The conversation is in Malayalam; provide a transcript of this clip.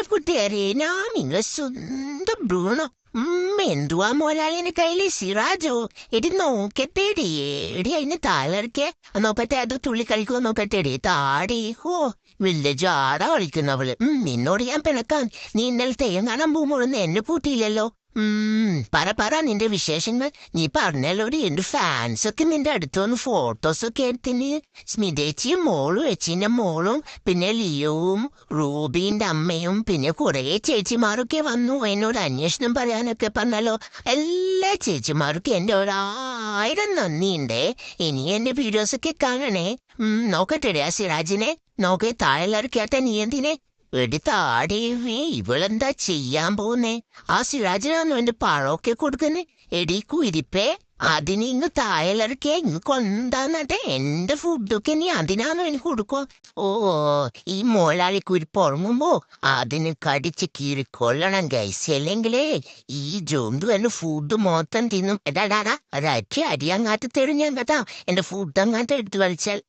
Puterina, minga sunda Bruno. എന്തുവാ മോലാളിന്റെ കയ്യില് സിറാജോ എടി നോക്കട്ടെടി എടി അതിന് താഴെ നോക്കട്ടെ അത് തുള്ളി കളിക്കുമോ നോക്കട്ടെടി താടി ഹോ വലിയ ജാട കളിക്കുന്നവള് നിന്നോട് ഞാൻ പിണക്കാൻ നീ ഇന്നലെ തെയ്യം കാണാൻ പോകുമ്പോഴൊന്നും എന്നെ പൂട്ടിയില്ലല്ലോ പറ നിന്റെ വിശേഷങ്ങൾ നീ പറഞ്ഞല്ലോടി എന്റെ ഫാൻസൊക്കെ നിന്റെ അടുത്തുനിന്ന് ഫോട്ടോസൊക്കെ എടുത്തിന് സ്മിതേച്ചിയും മോളും എച്ചിന്റെ മോളും പിന്നെ ലിയോവും റൂബിന്റെ അമ്മയും പിന്നെ കുറെ ചേച്ചിമാരൊക്കെ വന്നു എന്നോട് അന്വേഷണം പറയാനൊക്കെ പറഞ്ഞല്ലോ എല്ലാ ചേച്ചിമാർക്കും എന്റെ 1000 നന്ദിയുണ്ടേ ഇനി എന്റെ വീഡിയോസൊക്കെ കാണണേ നോക്കട്ടെടേ ആ സിറാജിനെ നോക്കേ താഴെല്ലാവർക്കാത്ത നീ എന്തിനെ എടുത്താടേവേ ഇവളെന്താ ചെയ്യാൻ പോകുന്നേ ആ സിറാജിനാണോ എന്റെ പഴമൊക്കെ കൊടുക്കുന്നേ എടി കുരിപ്പേ അതിന് ഇങ്ങ് താഴെല്ലാവർക്കേ ഇങ്ങ് കൊണ്ടാന്നട്ടെ എന്റെ ഫുഡൊക്കെ നീ അതിനാണോ എനിക്ക് കൊടുക്കോ ഓ ഈ മോലാളി കുരിപ്പ് ഉറങ്ങുമ്പോ അതിന് കടിച്ച് കീറിക്കൊള്ളണം ഗൈസ് അല്ലെങ്കിലേ ഈ ജോന്തു എന്റെ ഫുഡ് മൊത്തം തിന്നും എടാടാ ഒരറ്റി അരി അങ്ങാട്ട് തരും ഞാൻ കേട്ടാ എന്റെ ഫുഡ് അങ്ങാട്ട് എടുത്തു വലിച്ചാൽ